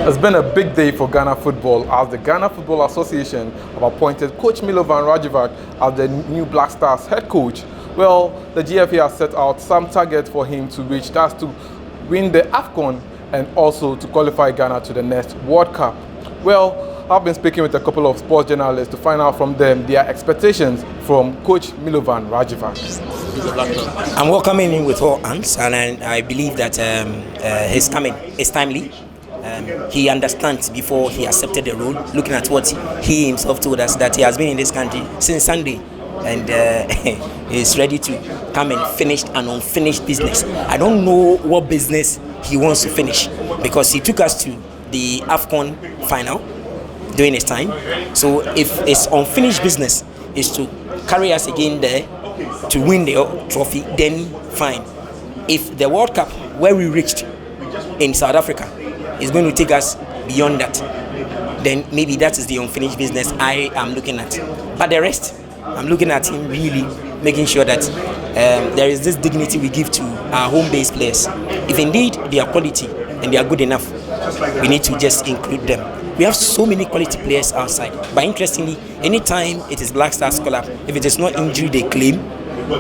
It's been a big day for Ghana football as the Ghana Football Association have appointed Coach Milovan as the new Black Stars head coach. Well, the GFA has set out some targets for him to reach. That's to win the AFCON and also to qualify Ghana to the next World Cup. Well, I've been speaking with a couple of sports journalists to find out from them their expectations from Coach Milovan Rajevac. I'm welcoming him with all hands, and I believe that his coming is timely. He understands before he accepted the role, looking at what he himself told us, that he has been in this country since Sunday and is ready to come and finish an unfinished business. I don't know what business he wants to finish, because he took us to the AFCON final during his time. So if his unfinished business is to carry us again there to win the trophy, then fine. If the World Cup where we reached in South Africa is going to take us beyond that, then maybe that is the unfinished business I am looking at. But the rest, I'm looking at him really making sure that there is this dignity we give to our home-based players. If indeed they are quality and they are good enough, we need to just include them. We have so many quality players outside. But interestingly, anytime it is Black Stars Club, if it is not injury they claim,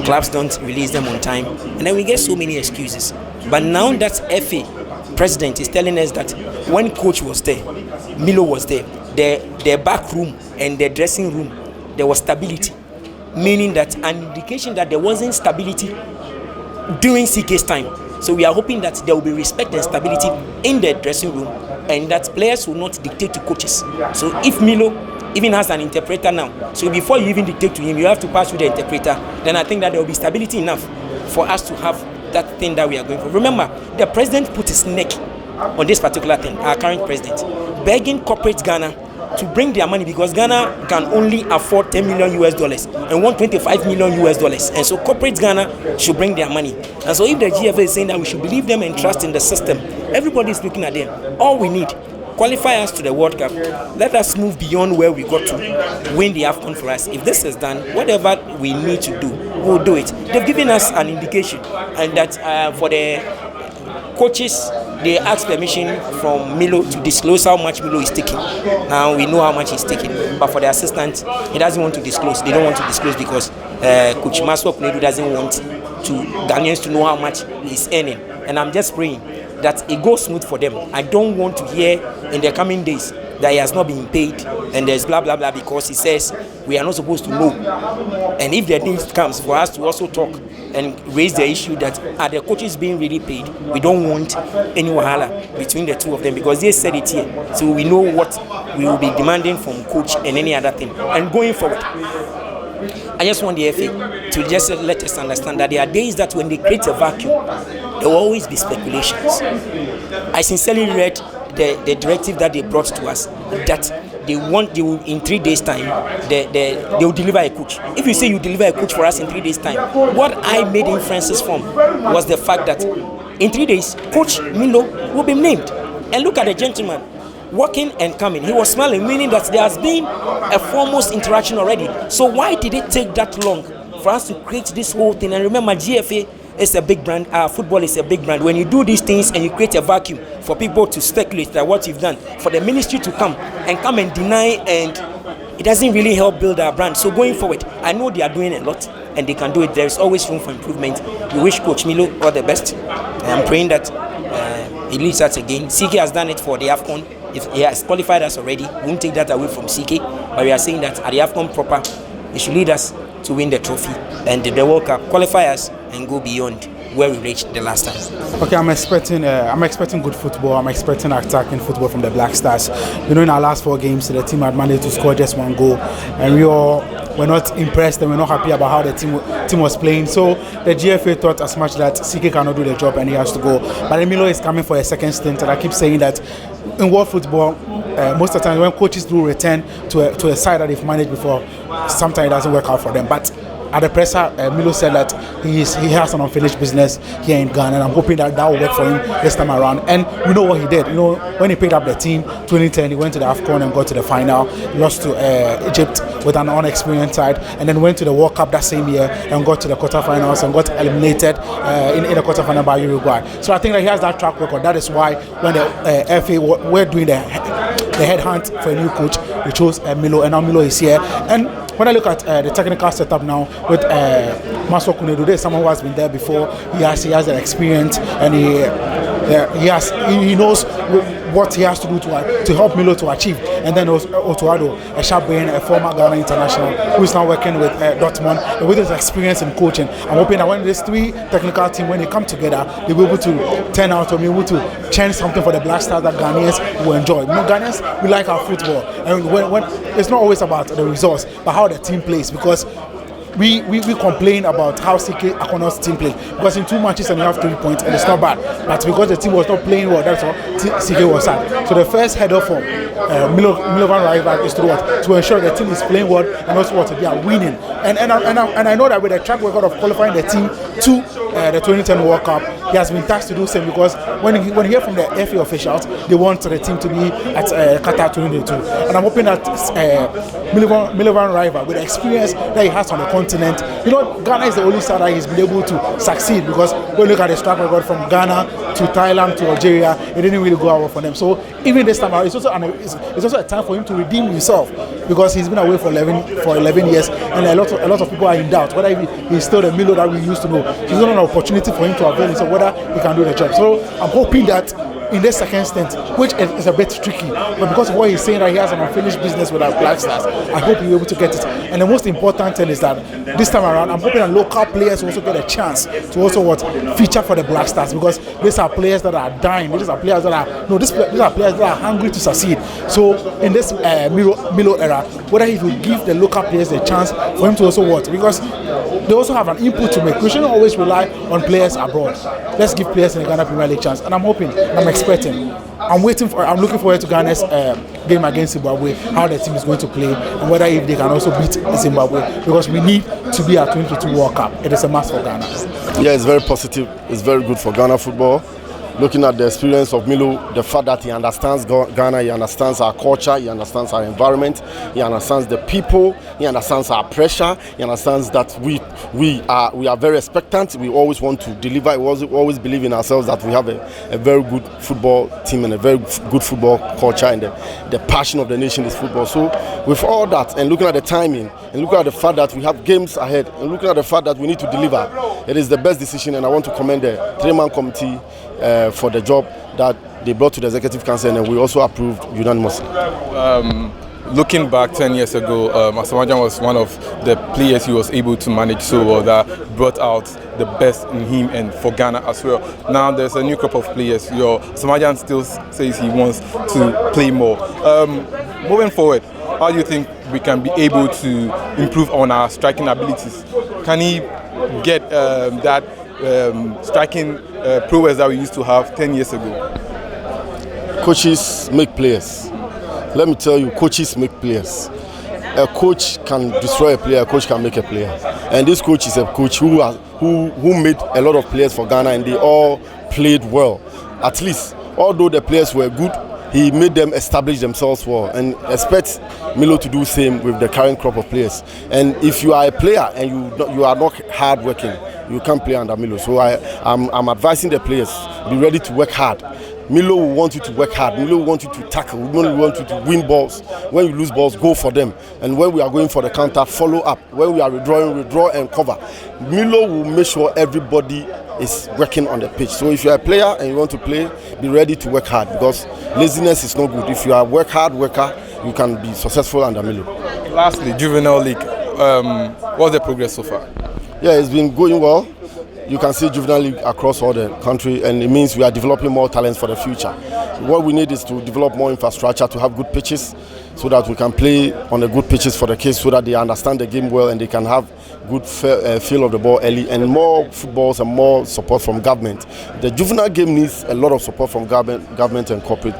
clubs don't release them on time. And then we get so many excuses. But now that FA president is telling us that when coach was there, Milo was there, their back room and their dressing room, there was stability. Meaning that an indication that there wasn't stability during CK's time. So we are hoping that there will be respect and stability in the dressing room, and that players will not dictate to coaches. So if Milo even has an interpreter now, so before you even dictate to him, you have to pass through the interpreter, then I think that there will be stability enough for us to have that thing that we are going for. Remember, the president put his neck on this particular thing, our current president, begging corporate Ghana to bring their money, because Ghana can only afford $10 million and want $25 million, and so corporate Ghana should bring their money. And so if the GFA is saying that we should believe them and trust in the system, everybody is looking at them. All we need, qualify us to the World Cup. Let us move beyond where we got to, win the AFCON for us. If this is done, whatever we need to do, we'll do it. They've given us an indication, and that for the coaches, they asked permission from Milo to disclose how much Milo is taking. Now we know how much he's taking, but for the assistant, he doesn't want to disclose. They don't want to disclose because Coach Maswa Kunedu doesn't want Ghanaians to know how much he's earning. And I'm just praying that it goes smooth for them. I don't want to hear in the coming days that he has not been paid and there's blah blah blah, because he says we are not supposed to know. And if the thing comes for us to also talk and raise the issue that are the coaches being really paid, we don't want any wahala between the two of them, because they said it here, so we know what we will be demanding from coach and any other thing. And going forward, I just want the FA to just let us understand that there are days that when they create a vacuum, there will always be speculations. I sincerely read the directive that they brought to us, that they will in 3 days time they will deliver a coach. If you say you deliver a coach for us in 3 days time, what I made inferences from was the fact that in 3 days Coach Milo will be named. And look at the gentleman walking and coming. He was smiling, meaning that there has been a foremost interaction already. So why did it take that long for us to create this whole thing? And remember, GFA is a big brand, football is a big brand. When you do these things and you create a vacuum for people to speculate that what you've done, for the ministry to come and deny, and it doesn't really help build our brand. So going forward, I know they are doing a lot and they can do it. There is always room for improvement. We wish Coach Milo all the best. I'm praying that he leads us again. CK has done it for the AFCON. If he has qualified us already, we won't take that away from CK. But we are saying that at the AFCON proper, he should lead us to win the trophy and the World Cup, qualify us and go beyond where we reached the last time. Okay, I'm expecting good football. I'm expecting attacking football from the Black Stars. You know, in our last 4 games, the team had managed to score just 1 goal, and we all were not impressed and we're not happy about how the team was playing. So the GFA thought as much that CK cannot do the job and he has to go. But Milo is coming for a second stint, and I keep saying that in world football, most of the time when coaches do return to a side that they've managed before, sometimes it doesn't work out for them. But at the presser, Milo said that he has an unfinished business here in Ghana, and I'm hoping that will work for him this time around. And we know what he did. When he picked up the team 2010, he went to the AFCON and got to the final, lost to Egypt with an unexperienced side, and then went to the World Cup that same year and got to the quarterfinals and got eliminated in the quarterfinal by Uruguay. So I think that he has that track record. That is why when the FA were doing the headhunt for a new coach, we chose Milo, and now Milo is here. And when I look at the technical setup now with Maso Kunedu, there's someone who has been there before. He has the experience, and he knows what he has to do to help Milo to achieve. And then Otuado, a sharp brain, a former Ghana international who is now working with Dortmund, and with his experience in coaching. I'm hoping that when these three technical teams, when they come together, they'll be able to turn out or be able to change something for the Black Stars that Ghanaians will enjoy. Ghanaians, we like our football, and when it's not always about the results, but how the team plays, because we complain about how CK Akono's team played, because in 2 matches and you have 3 points and it's not bad, but because the team was not playing well, that's what CK was sad. So the first header for Milovan Rival is to ensure the team is playing well and also what they are winning. And I know that with the track record of qualifying the team to the 2010 World Cup, he has been tasked to do the same, because when you hear from the FA officials, they want the team to be at Qatar 2022. And I'm hoping that Milovan Rival, with the experience that he has on the continent, Ghana is the only side that he's been able to succeed, because when you look at the track record from Ghana to Thailand to Algeria, it didn't really go out for them. So even this time around, it's also a time for him to redeem himself, because he's been away for 11 years, and a lot of people are in doubt whether he's still the Milo that we used to know. It's not an opportunity for him to avail himself, whether he can do the job. So I'm hoping that in this second stint, which is a bit tricky, but because of what he's saying that he has an unfinished business with our Black Stars, I hope he'll be able to get it. And the most important thing is that this time around, I'm hoping that local players also get a chance to also feature for the Black Stars, because these are players that are dying. These are players that are players that are hungry to succeed. So in this Milo era, whether he will give the local players a chance for him to also because they also have an input to make. We shouldn't always rely on players abroad. Let's give players in the Ghana Premier League chance. And I'm hoping, I'm expecting, I'm looking forward to Ghana's game against Zimbabwe, how the team is going to play, and whether if they can also beat Zimbabwe, because we need to be at 2022 World Cup. It is a must for Ghana. Yeah, it's very positive. It's very good for Ghana football. Looking at the experience of Milo, the fact that he understands Ghana, he understands our culture, he understands our environment, he understands the people, he understands our pressure, he understands that we are very expectant. We always want to deliver. We always believe in ourselves that we have a very good football team and a very good football culture, and the passion of the nation is football. So with all that, and looking at the timing, and looking at the fact that we have games ahead, and looking at the fact that we need to deliver, it is the best decision, and I want to commend the 3-man committee for the job that they brought to the Executive Council, and we also approved unanimously. Looking back 10 years ago, Asamajan was one of the players he was able to manage so well that brought out the best in him and for Ghana as well. Now there's a new crop of players. Asamajan still says he wants to play more. Moving forward, how do you think we can be able to improve on our striking abilities? Can he get that striking prowess that we used to have 10 years ago? Coaches make players. Let me tell you, coaches make players. A coach can destroy a player, a coach can make a player. And this coach is a coach who made a lot of players for Ghana, and they all played well. At least, although the players were good, he made them establish themselves well, and expect Milo to do the same with the current crop of players. And if you are a player and you are not hard working, you can't play under Milo. So I'm advising the players, be ready to work hard. Milo will want you to work hard. Milo will want you to tackle. Milo will want you to win balls. When you lose balls, go for them. And when we are going for the counter, follow up. When we are withdrawing, withdraw and cover. Milo will make sure everybody is working on the pitch. So if you are a player and you want to play, be ready to work hard, because laziness is not good. If you are a worker, you can be successful under Milo. Lastly, Juvenile League. What's the progress so far? Yeah, it's been going well. You can see Juvenile League across all the country, and it means we are developing more talents for the future. What we need is to develop more infrastructure, to have good pitches, so that we can play on the good pitches for the kids, so that they understand the game well and they can have good feel of the ball early, and more footballs and more support from government. The juvenile game needs a lot of support from government and corporate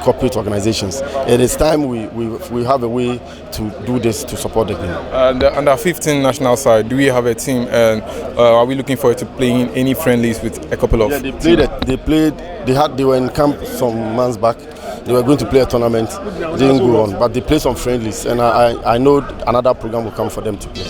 corporate organizations. It is time we have a way to do this to support the game. And under 15 national side, do we have a team, and are we looking forward to playing any friendlies with a couple of? Yeah, they were in camp some months back. They were going to play a tournament, didn't go on, but they played some friendlies, and I know another program will come for them to play.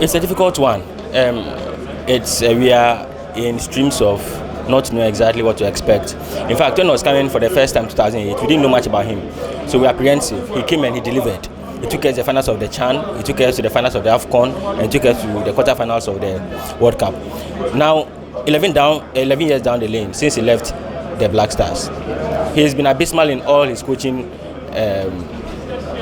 It's a difficult one. We are in streams of not know exactly what to expect. In fact, when I was coming for the first time 2008, we didn't know much about him, so we were apprehensive. He came and he delivered. He took us to the finals of the CHAN, he took us to the finals of the AFCON, and he took us to the quarterfinals of the World Cup. Now, 11 years down the lane since he left the Black Stars, he has been abysmal in all his coaching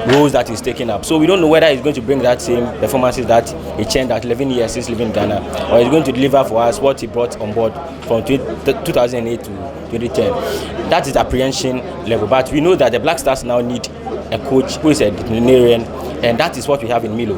roles that he's taken up. So we don't know whether he's going to bring that same performances that he changed at 11 years since leaving Ghana, or he's going to deliver for us what he brought on board from 2008 to 2010. That is apprehension level. But we know that the Black Stars now need a coach who is a disciplinarian, and that is what we have in Milo.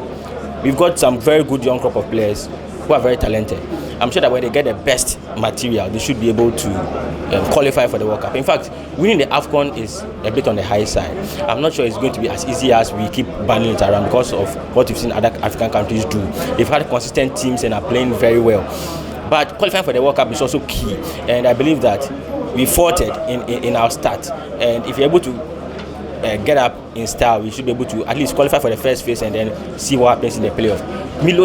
We've got some very good young crop of players who are very talented. I'm sure that when they get the best material, they should be able to qualify for the World Cup. In fact, winning the AFCON is a bit on the high side. I'm not sure it's going to be as easy as we keep banding it around because of what we've seen other African countries do. They've had consistent teams and are playing very well. But qualifying for the World Cup is also key. And I believe that we faltered in our start. And if you're able to get up in style, we should be able to at least qualify for the first phase and then see what happens in the playoff. Milo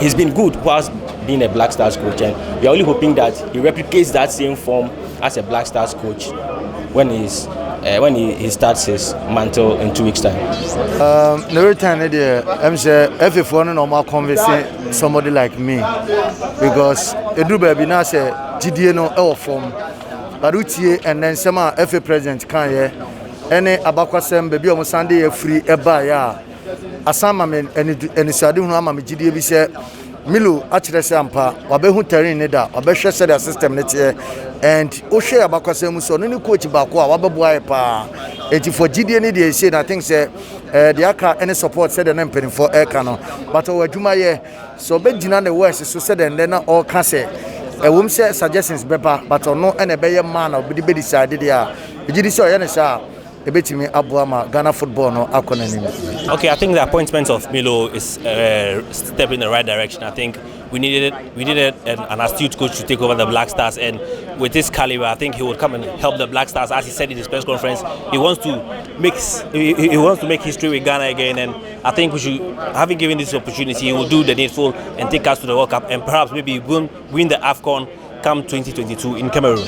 he's been good whilst being a Black Stars coach, and we are only hoping that he replicates that same form as a Black Stars coach when he starts his mantle in 2 weeks' time. Every time I'm sure every phone normal conversing somebody like me, because it do baby now say GDA no our form, but and then some FA president can any abakwasem baby on Sunday free eba ya asama men any sadu no ama GDA bi say Milo actually say ampa wabehu terrain ne da wabehwe say the system ne tie, and o share abakwasem so no coach baako a wabeboa pa enti for GDA ne dey say, I think say the aka any support said the name for air canon, but our adwuma ye so be gina the worst so said and then all can say wom say suggestions beba, but no any be man or be decide there GDA so yana sha ebetimi abuama Ghana football no akonanim. Okay, I think the appointment of Milo is a step in the right direction. I think we needed an astute coach to take over the Black Stars, and with this caliber, I think he would come and help the Black Stars. As he said in his press conference, he wants to make history with Ghana again, and I think we should, having given this opportunity, he will do the needful and take us to the World Cup, and perhaps maybe win the AFCON come 2022 in Cameroon.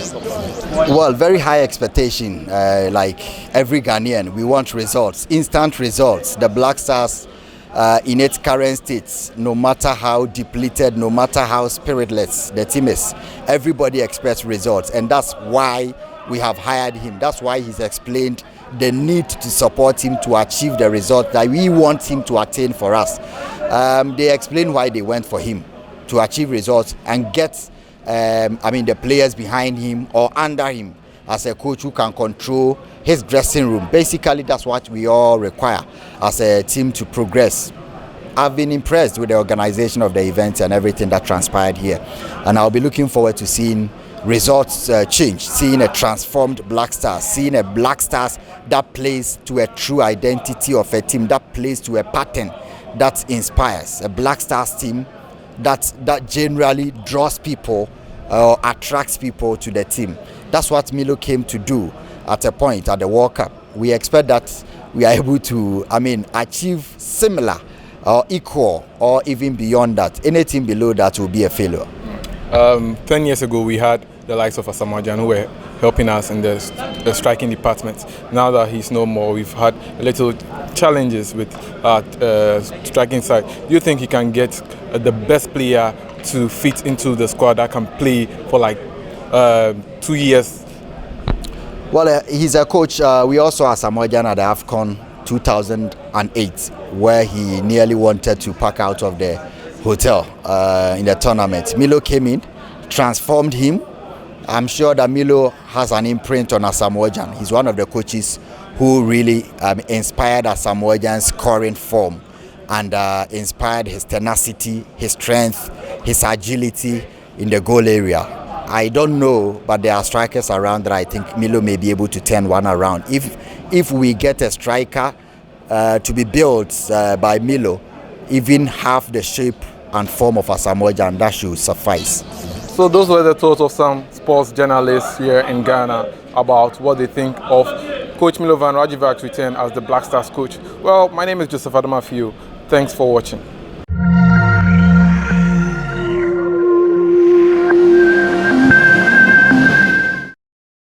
Well, very high expectation. Like every Ghanaian, we want results, instant results. The Black Stars, in its current state, no matter how depleted, no matter how spiritless the team is, everybody expects results, and that's why we have hired him. That's why he's explained the need to support him to achieve the result that we want him to attain for us. They explain why they went for him, to achieve results and get the players behind him or under him as a coach who can control his dressing room. Basically, that's what we all require as a team to progress. I've been impressed with the organization of the events and everything that transpired here, and I'll be looking forward to seeing results change, seeing a transformed Black Stars, seeing a Black Stars that plays to a true identity of a team, that plays to a pattern that inspires, a Black Stars team that generally draws people or attracts people to the team. That's what Milo came to do at a point at the World Cup. We expect that we are able to achieve similar or equal or even beyond that. Anything below that will be a failure. 10 years ago we had the likes of Asamoah who were helping us in the striking department. Now that he's no more, we've had a little challenges with striking side. Do you think he can get the best player to fit into the squad that can play for like 2 years? Well, he's a coach. We also had Asamoah at the AFCON 2008, where he nearly wanted to pack out of the hotel in the tournament. Milo came in, transformed him. I'm sure that Milo has an imprint on Asamoah. He's one of the coaches who really inspired Asamoah's scoring form and inspired his tenacity, his strength, his agility in the goal area. I don't know, but there are strikers around that I think Milo may be able to turn one around. If we get a striker to be built by Milo, even half the shape and form of Asamoah Gyan, that should suffice. So those were the thoughts of some sports journalists here in Ghana about what they think of Coach Milovan Rajivac's return as the Black Stars coach. Well, my name is Joseph Adamafiu. Thanks for watching.